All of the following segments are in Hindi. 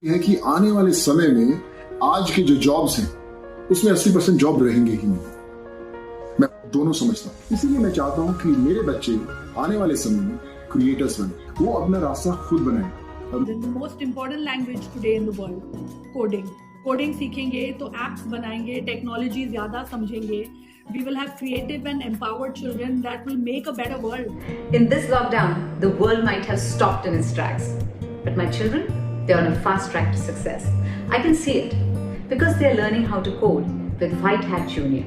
है कि आने वाले समय में आज के जो जॉब्स हैं उसमें 80% जॉब रहेंगे ही नहीं। मैं दोनों समझता हूँ, इसीलिए मैं चाहता हूँ कि मेरे बच्चे आने वाले समय में क्रिएटर्स बने, वो अपना रास्ता खुद बनाए। The most important language today in the world, coding. Coding सीखेंगे तो एप्स बनाएंगे, टेक्नोलॉजी ज्यादा समझेंगे. We will have creative and empowered children that will make a better world. In this lockdown, the world might have stopped in its tracks. But my children, they're on a fast track to success. I can see it because they're learning how to code with White Hat Junior.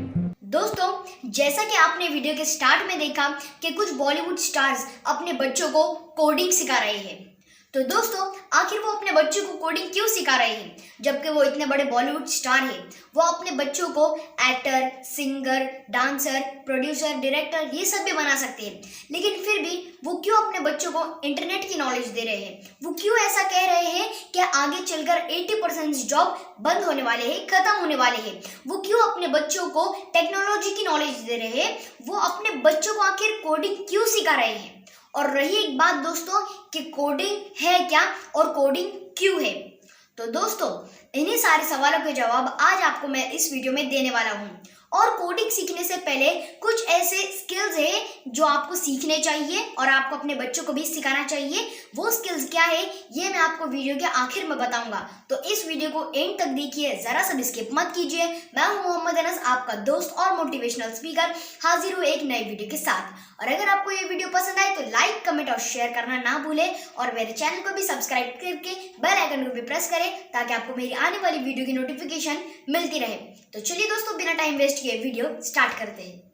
दोस्तों, जैसा कि आपने वीडियो के स्टार्ट में देखा कि कुछ बॉलीवुड स्टार्स अपने बच्चों को कोडिंग सिखा रहे हैं, तो दोस्तों आखिर वो अपने बच्चों को कोडिंग क्यों सिखा रहे हैं जबकि वो इतने बड़े बॉलीवुड स्टार हैं। वो अपने बच्चों को actor, singer, dancer, producer, director ये सब भी बना सकते हैं, लेकिन फिर भी वो क्यों अपने बच्चों को इंटरनेट की नॉलेज दे रहे हैं? वो क्यों ऐसा कह रहे हैं कि आगे चलकर 80% जॉब बंद होने वाले हैं, खत्म होने वाले हैं? वो क्यों अपने बच्चों को टेक्नोलॉजी की नॉलेज दे रहे हैं? वो अपने बच्चों को आखिर कोडिंग क्यों सिखा रहे हैं? और रही एक बात दोस्तों कि कोडिंग है क्या और कोडिंग क्यों है, तो दोस्तों इन्हीं सारे सवालों के जवाब आज आपको मैं इस वीडियो में देने वाला हूं। और कोडिंग सीखने से पहले कुछ ऐसे स्किल्स हैं जो आपको सीखने चाहिए और आपको अपने बच्चों को भी सिखाना चाहिए। वो स्किल्स क्या है ये मैं आपको वीडियो के आखिर में बताऊंगा, तो इस वीडियो को एंड तक देखिए, जरा सा स्किप मत कीजिए। मैं हूं मोहम्मद अनस, आपका दोस्त और मोटिवेशनल स्पीकर, हाजिर हूं एक नई वीडियो के साथ। और अगर आपको ये वीडियो पसंद आए तो लाइक, कमेंट और शेयर करना ना भूलें और मेरे चैनल को भी सब्सक्राइब करके बेल आइकन को भी प्रेस करें ताकि आपको मेरी आने वाली वीडियो की नोटिफिकेशन मिलती रहे। तो चलिए दोस्तों बिना टाइम वेस्ट किए वीडियो स्टार्ट करते हैं।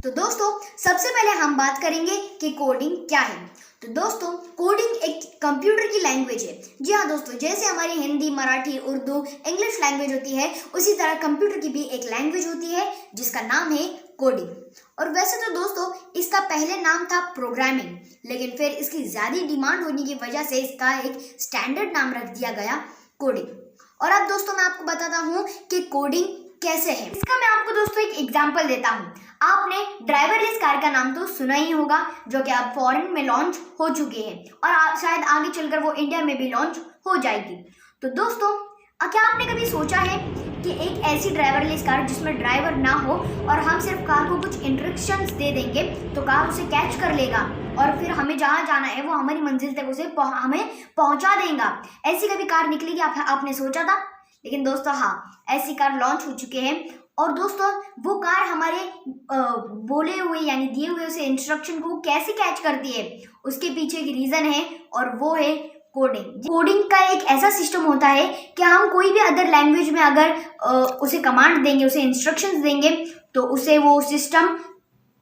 तो दोस्तों सबसे पहले हम बात करेंगे कि कोडिंग क्या है। तो दोस्तों कोडिंग एक कंप्यूटर की लैंग्वेज है। जी हाँ दोस्तों, जैसे हमारी हिंदी, मराठी, उर्दू, इंग्लिश लैंग्वेज होती है, उसी तरह कंप्यूटर की भी एक लैंग्वेज होती है जिसका नाम है कोडिंग। और वैसे तो दोस्तों इसका पहले नाम था प्रोग्रामिंग, लेकिन फिर इसकी ज़्यादा डिमांड होने की वजह से इसका एक स्टैंडर्ड नाम रख दिया गया कोडिंग। और अब दोस्तों मैं आपको बताता हूँ कि कोडिंग कैसे है। इसका मैं आपको दोस्तों एक एग्जांपल देता हूँ। आपने ड्राइवरलेस कार का नाम तो सुना ही होगा, जो कि अब फॉरेन में लॉन्च हो चुके हैं और शायद आगे चलकर वो इंडिया में भी लॉन्च हो जाएगी। तो दोस्तों क्या आपने कभी सोचा है कि एक ऐसी ड्राइवरलेस कार जिसमें ड्राइवर ना हो और हम सिर्फ कार को कुछ इंस्ट्रक्शंस दे देंगे तो कार उसे कैच कर लेगा और फिर हमें जहाँ जाना है वो हमारी मंजिल तक उसे हमें पहुँचा देगा? ऐसी कभी कार निकलेगी आपने सोचा था? लेकिन दोस्तों हाँ, ऐसी कार लॉन्च हो चुके हैं। और दोस्तों वो कार हमारे बोले हुए यानी दिए हुए उसे इंस्ट्रक्शन को कैसे कैच करती है, उसके पीछे एक रीज़न है और वो है कोडिंग। कोडिंग का एक ऐसा सिस्टम होता है कि हम कोई भी अदर लैंग्वेज में अगर उसे कमांड देंगे, उसे इंस्ट्रक्शंस देंगे, तो उसे वो सिस्टम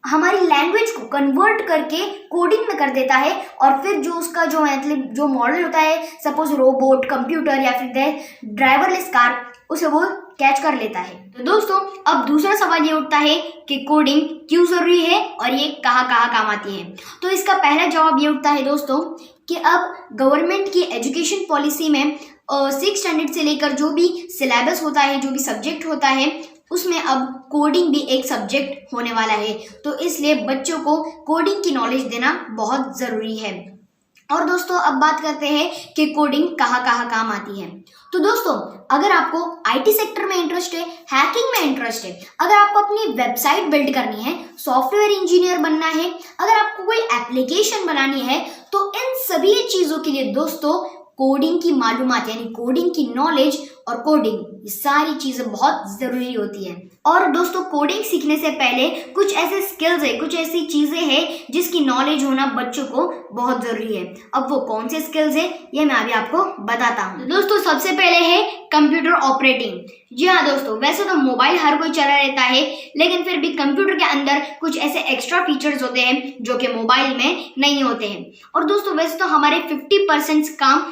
हमारी लैंग्वेज को कन्वर्ट करके कोडिंग में कर देता है और फिर जो उसका जो मतलब जो मॉडल होता है, सपोज रोबोट, कंप्यूटर या फिर ड्राइवरलेस कार, उसे वो कैच कर लेता है। तो दोस्तों अब दूसरा सवाल ये उठता है कि कोडिंग क्यों ज़रूरी है और ये कहाँ कहाँ काम आती है। तो इसका पहला जवाब ये उठता है दोस्तों कि अब गवर्नमेंट की एजुकेशन पॉलिसी में 6th स्टैंडर्ड से लेकर जो भी सिलेबस होता है, जो भी सब्जेक्ट होता है, उसमें अब कोडिंग भी एक सब्जेक्ट होने वाला है। तो इसलिए बच्चों को कोडिंग की नॉलेज देना बहुत ज़रूरी है। और दोस्तों अब बात करते हैं कि कोडिंग कहाँ कहाँ काम आती है। तो दोस्तों अगर आपको आईटी सेक्टर में इंटरेस्ट है, हैकिंग में इंटरेस्ट है, अगर आपको अपनी वेबसाइट बिल्ड करनी है, सॉफ्टवेयर इंजीनियर बनना है, अगर आपको कोई एप्लीकेशन बनानी है, तो इन सभी चीज़ों के लिए दोस्तों कोडिंग की मालूमात यानी कोडिंग की नॉलेज और कोडिंग ये सारी चीज़ें बहुत ज़रूरी होती है। और दोस्तों कोडिंग सीखने से पहले कुछ ऐसे स्किल्स है, कुछ ऐसी चीज़ें हैं जिसकी नॉलेज होना बच्चों को बहुत ज़रूरी है। अब वो कौन से स्किल्स है ये मैं अभी आपको बताता हूँ। दोस्तों सबसे पहले है कंप्यूटर ऑपरेटिंग। जी हाँ दोस्तों, वैसे तो मोबाइल हर कोई चला रहता है, लेकिन फिर भी कंप्यूटर के अंदर कुछ ऐसे एक्स्ट्रा फीचर्स होते हैं जो कि मोबाइल में नहीं होते हैं। और दोस्तों वैसे तो हमारे 50% काम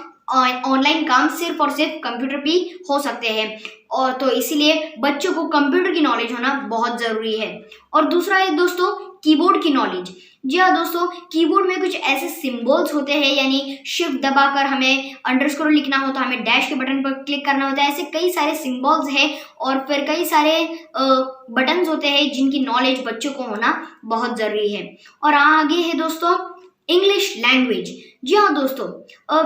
ऑनलाइन काम सिर्फ और सिर्फ कंप्यूटर पे हो सकते हैं, और तो इसीलिए बच्चों को कंप्यूटर की नॉलेज होना बहुत ज़रूरी है। और दूसरा है दोस्तों कीबोर्ड की नॉलेज। जी हाँ दोस्तों, कीबोर्ड में कुछ ऐसे सिंबल्स होते हैं, यानी शिफ्ट दबाकर हमें अंडरस्कोर लिखना होता है, हमें डैश के बटन पर क्लिक करना होता है। ऐसे कई सारे सिंबल्स हैं और फिर कई सारे बटन्स होते हैं जिनकी नॉलेज बच्चों को होना बहुत ज़रूरी है। और आगे है दोस्तों इंग्लिश लैंग्वेज। जी हाँ दोस्तों,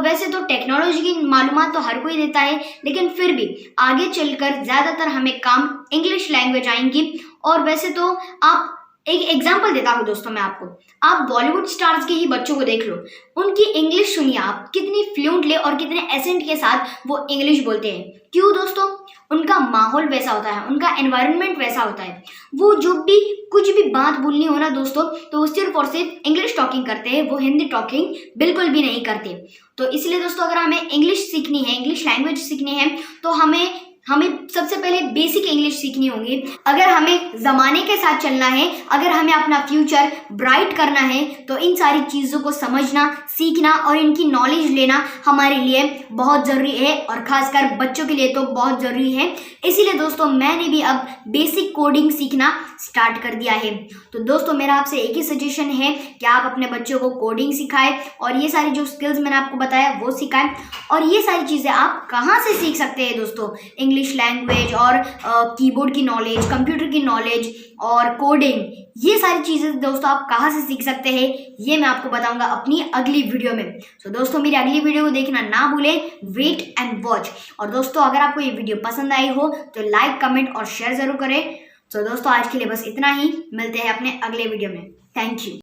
वैसे तो टेक्नोलॉजी की मालूमात तो हर कोई देता है, लेकिन फिर भी आगे चलकर ज़्यादातर हमें काम इंग्लिश लैंग्वेज आएंगी। और वैसे तो आप एक एग्जाम्पल देता हूँ दोस्तों मैं आपको, आप बॉलीवुड स्टार्स के ही बच्चों को देख लो, उनकी इंग्लिश सुनिए आप, कितनी फ्लुएंटली और कितने एसेंट के साथ वो इंग्लिश बोलते हैं। क्यों दोस्तों? उनका माहौल वैसा होता है, उनका एनवायरनमेंट वैसा होता है। वो जो भी कुछ भी बात बोलनी हो ना दोस्तों, तो वो सिर्फ और सिर्फ इंग्लिश टॉकिंग करते हैं, वो हिंदी टॉकिंग बिल्कुल भी नहीं करते। तो इसलिए दोस्तों अगर हमें इंग्लिश सीखनी है, इंग्लिश लैंग्वेज सीखनी है, तो हमें सबसे पहले बेसिक इंग्लिश सीखनी होगी। अगर हमें ज़माने के साथ चलना है, अगर हमें अपना फ्यूचर ब्राइट करना है, तो इन सारी चीज़ों को समझना, सीखना और इनकी नॉलेज लेना हमारे लिए बहुत ज़रूरी है, और ख़ासकर बच्चों के लिए तो बहुत ज़रूरी है। इसीलिए दोस्तों मैंने भी अब बेसिक कोडिंग सीखना स्टार्ट कर दिया है। तो दोस्तों मेरा आपसे एक ही सजेशन है कि आप अपने बच्चों को कोडिंग सिखाएं और ये सारी जो स्किल्स मैंने आपको बताया वो सिखाएं। और ये सारी चीज़ें आप कहाँ से सीख सकते हैं दोस्तों? इंग्लिश लैंग्वेज और कीबोर्ड की नॉलेज, कंप्यूटर की नॉलेज और कोडिंग, ये सारी चीज़ें दोस्तों आप कहाँ से सीख सकते हैं, ये मैं आपको बताऊंगा अपनी अगली वीडियो में। तो दोस्तों मेरी अगली वीडियो को देखना ना भूलें, वेट एंड वॉच। और दोस्तों अगर आपको ये वीडियो पसंद आई हो तो लाइक, कमेंट और शेयर ज़रूर करें। तो दोस्तों आज के लिए बस इतना ही, मिलते हैं अपने अगले वीडियो में। Thank you.